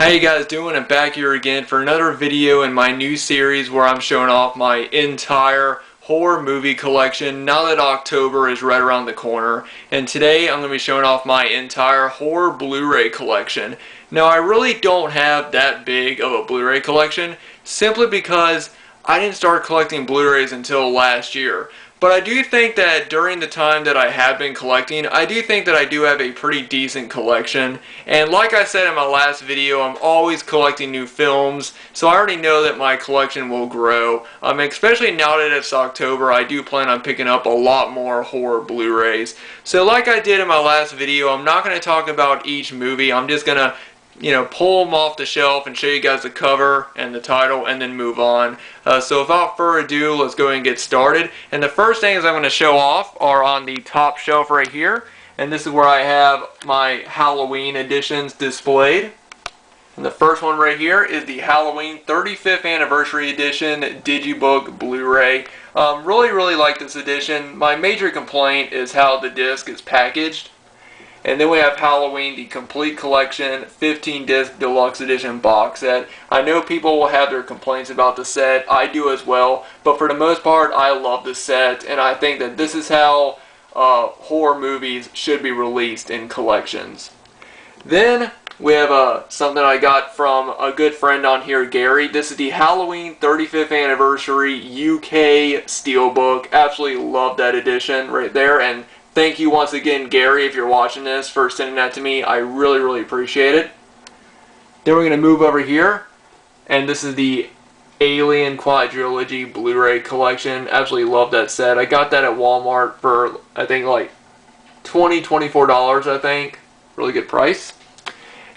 How you guys doing? I'm back here again for another video in my new series where I'm showing off my entire horror movie collection now that October is right around the corner. And today I'm going to be showing off my entire horror Blu-ray collection. Now I really don't have that big of a Blu-ray collection simply because I didn't start collecting Blu-rays until last year. But I do think that during the time that I have been collecting, I do think that I do have a pretty decent collection. And like I said in my last video, I'm always collecting new films, so I already know that my collection will grow. Especially now that it's October, I do plan on picking up a lot more horror Blu-rays. So like I did in my last video, I'm not going to talk about each movie. I'm just going to pull them off the shelf and show you guys the cover and the title and then move on. So without further ado, let's go ahead and get started. And the first things I'm going to show off are on the top shelf right here. And this is where I have my Halloween editions displayed. And the first one right here is the Halloween 35th Anniversary Edition Digibook Blu-ray. Really like this edition. My major complaint is how the disc is packaged. And then we have Halloween, the Complete Collection, 15-disc Deluxe Edition box set. I know people will have their complaints about the set. I do as well. But for the most part, I love the set. And I think that this is how horror movies should be released in collections. Then we have something I got from a good friend on here, Gary. This is the Halloween 35th Anniversary UK Steelbook. Absolutely love that edition right there. And thank you once again, Gary, if you're watching this, for sending that to me. I really appreciate it. Then we're going to move over here, and this is the Alien Quadrilogy Blu-ray collection. Absolutely love that set. I got that at Walmart for, I think, like $24, I think. Really good price.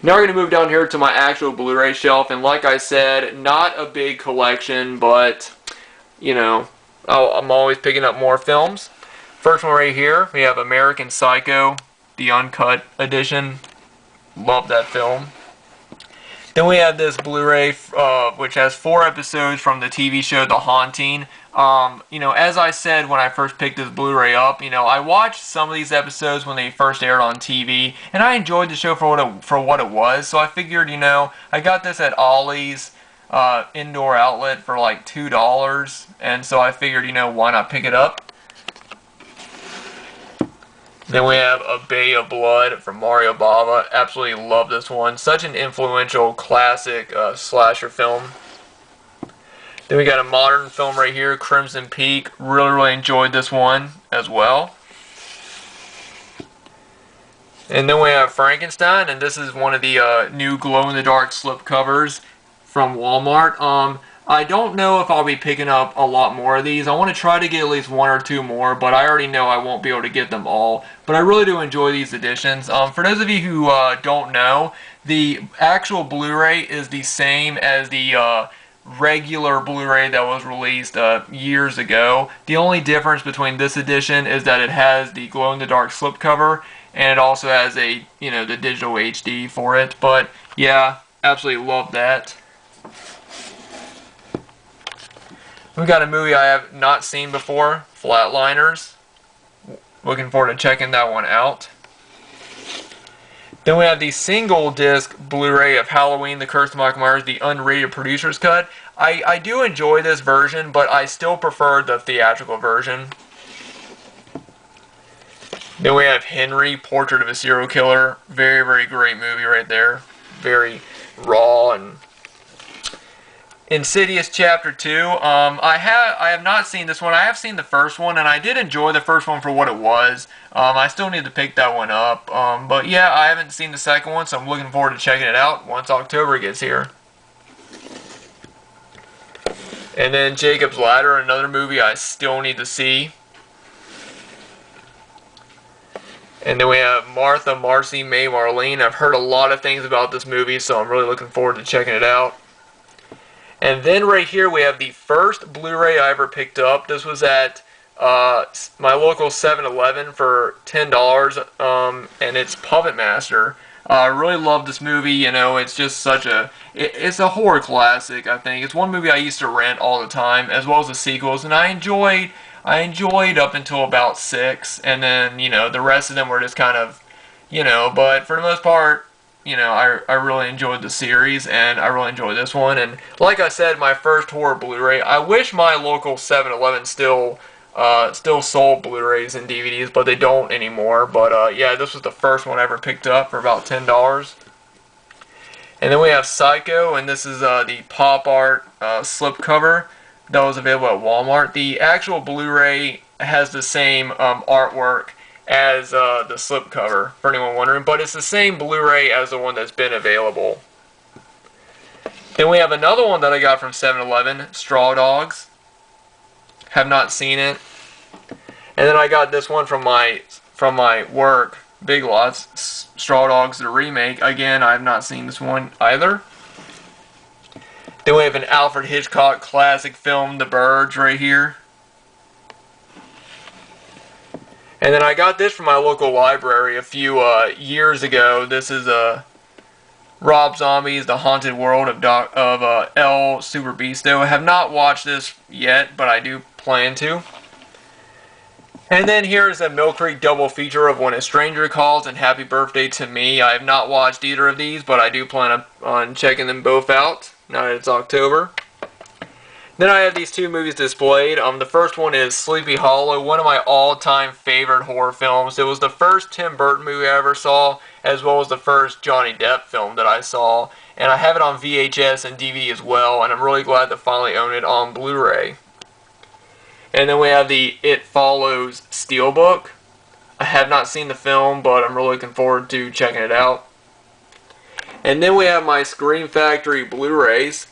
Now we're going to move down here to my actual Blu-ray shelf, and like I said, not a big collection, but, I'm always picking up more films. First one right here, we have American Psycho, the uncut edition. Love that film. Then we have this Blu-ray, which has 4 episodes from the TV show The Haunting. As I said when I first picked this Blu-ray up, I watched some of these episodes when they first aired on TV, and I enjoyed the show for what it was. So I figured, I got this at Ollie's indoor outlet for like $2, and so I figured, why not pick it up? Then we have A Bay of Blood from Mario Bava. Absolutely love this one. Such an influential classic slasher film. Then we got a modern film right here, Crimson Peak. Really enjoyed this one as well. And then we have Frankenstein, and this is one of the new glow-in-the-dark slipcovers from Walmart. I don't know if I'll be picking up a lot more of these. I want to try to get at least 1 or 2 more, but I already know I won't be able to get them all. But I really do enjoy these editions. For those of you who don't know, the actual Blu-ray is the same as the regular Blu-ray that was released years ago. The only difference between this edition is that it has the glow-in-the-dark slipcover, and it also has the digital HD for it. But yeah, absolutely love that. We've got a movie I have not seen before, Flatliners. Looking forward to checking that one out. Then we have the single disc Blu-ray of Halloween, The Curse of Michael Myers, the unrated producer's cut. I do enjoy this version, but I still prefer the theatrical version. Then we have Henry, Portrait of a Serial Killer. Very great movie right there. Very raw and Insidious Chapter 2. I have not seen this one. I have seen the first one, and I did enjoy the first one for what it was. I still need to pick that one up. But yeah, I haven't seen the second one, so I'm looking forward to checking it out once October gets here. And then Jacob's Ladder, another movie I still need to see. And then we have Martha, Marcy, May, Marlene. I've heard a lot of things about this movie, so I'm really looking forward to checking it out. And then right here we have the first Blu-ray I ever picked up. This was at my local 7-Eleven for $10, and it's Puppet Master. I really love this movie. It's just such it's a horror classic, I think. It's one movie I used to rent all the time, as well as the sequels, and I enjoyed up until about 6, and then, the rest of them were just kind of, but for the most part, I really enjoyed the series, and I really enjoyed this one. And like I said, my first horror Blu-ray. I wish my local 7-Eleven still sold Blu-rays and DVDs, but they don't anymore. But yeah, this was the first one I ever picked up for about $10. And then we have Psycho, and this is the pop art slipcover that was available at Walmart. The actual Blu-ray has the same artwork as the slipcover, for anyone wondering, but it's the same Blu-ray as the one that's been available. Then we have another one that I got from 7-Eleven, Straw Dogs. Have not seen it. And then I got this one from my work, Big Lots, Straw Dogs, the remake. Again, I have not seen this one either. Then we have an Alfred Hitchcock classic film, The Birds, right here. And then I got this from my local library a few years ago. This is Rob Zombie's The Haunted World of El Superbeasto. I have not watched this yet, but I do plan to. And then here's a Mill Creek double feature of When a Stranger Calls and Happy Birthday to Me. I have not watched either of these, but I do plan on checking them both out now that it's October. Then I have these two movies displayed. The first one is Sleepy Hollow, one of my all-time favorite horror films. It was the first Tim Burton movie I ever saw, as well as the first Johnny Depp film that I saw. And I have it on VHS and DVD as well, and I'm really glad to finally own it on Blu-ray. And then we have the It Follows Steelbook. I have not seen the film, but I'm really looking forward to checking it out. And then we have my Scream Factory Blu-rays.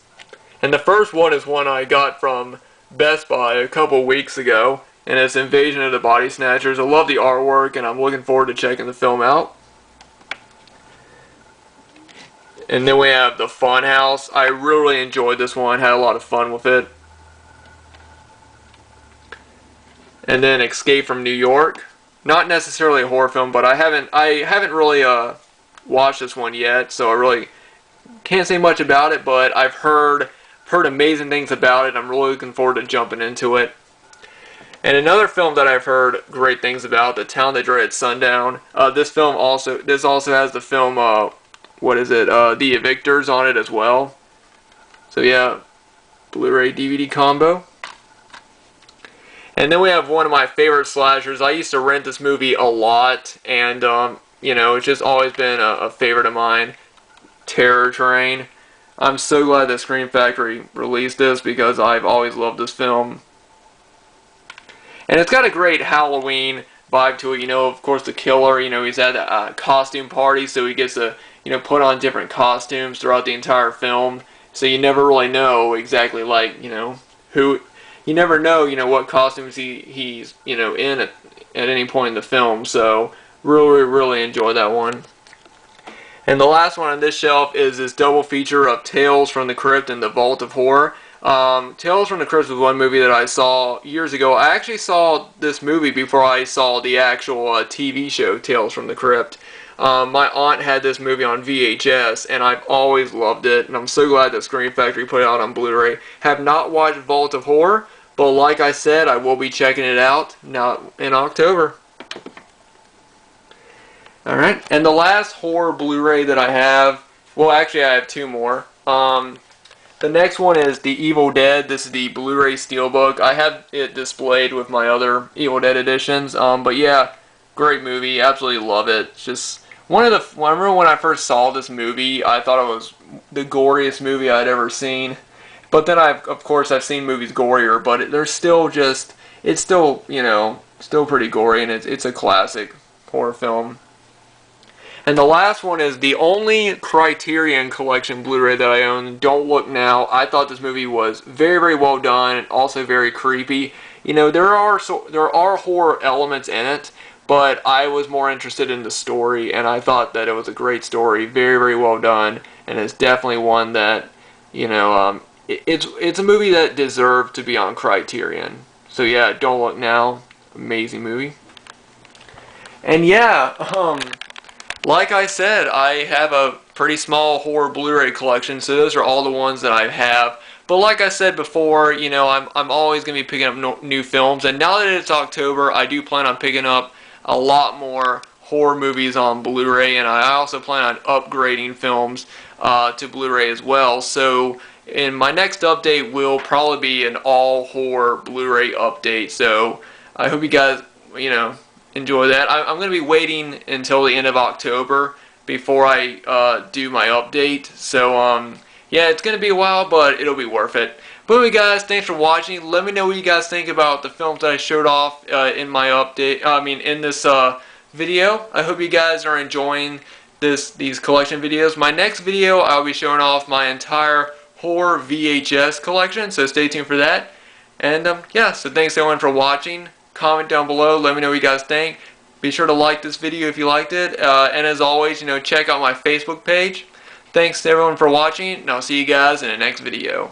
And the first one is one I got from Best Buy a couple weeks ago, and it's Invasion of the Body Snatchers. I love the artwork, and I'm looking forward to checking the film out. And then we have The Funhouse. I really enjoyed this one, had a lot of fun with it. And then Escape from New York. Not necessarily a horror film, but I haven't really watched this one yet, so I really can't say much about it, but I've heard amazing things about it. I'm really looking forward to jumping into it. And another film that I've heard great things about, The Town That Dreaded Sundown. This also has the film The Evictors on it as well. So yeah, Blu-ray DVD combo. And then we have one of my favorite slashers. I used to rent this movie a lot, and it's just always been a favorite of mine. Terror Train. I'm so glad that Scream Factory released this because I've always loved this film. And it's got a great Halloween vibe to it. Of course, the killer, he's at a costume party, so he gets to, put on different costumes throughout the entire film. So you never really know exactly, who, you never know, what costumes he's, in at any point in the film. So really, really enjoy that one. And the last one on this shelf is this double feature of Tales from the Crypt and the Vault of Horror. Tales from the Crypt was one movie that I saw years ago. I actually saw this movie before I saw the actual TV show Tales from the Crypt. My aunt had this movie on VHS, and I've always loved it, and I'm so glad that Scream Factory put it out on Blu-ray. Have not watched Vault of Horror, but like I said, I will be checking it out now in October. Alright, and the last horror Blu-ray that I have, well actually I have two more. The next one is The Evil Dead. This is the Blu-ray Steelbook. I have it displayed with my other Evil Dead editions, but yeah, great movie, absolutely love it. It's just I remember when I first saw this movie, I thought it was the goriest movie I'd ever seen. But then of course I've seen movies gorier, but it's still still pretty gory, and it's a classic horror film. And the last one is the only Criterion Collection Blu-ray that I own, Don't Look Now. I thought this movie was very, very well done and also very creepy. There are horror elements in it, but I was more interested in the story, and I thought that it was a great story, very, very well done, and it's definitely one that, it's a movie that deserved to be on Criterion. So yeah, Don't Look Now, amazing movie. And yeah, like I said, I have a pretty small horror Blu-ray collection, so those are all the ones that I have. But like I said before, I'm always going to be picking up new films, and now that it's October, I do plan on picking up a lot more horror movies on Blu-ray, and I also plan on upgrading films to Blu-ray as well. So in my next update will probably be an all horror Blu-ray update. So I hope you guys, enjoy that. I'm going to be waiting until the end of October before I do my update. So yeah, it's going to be a while, but it'll be worth it. But anyway, guys, thanks for watching. Let me know what you guys think about the films that I showed off in my update. In this video. I hope you guys are enjoying these collection videos. My next video, I'll be showing off my entire horror VHS collection, so stay tuned for that. And yeah, so thanks everyone for watching. Comment down below, let me know what you guys think. Be sure to like this video if you liked it, and as always, check out my Facebook page. Thanks to everyone for watching, and I'll see you guys in the next video.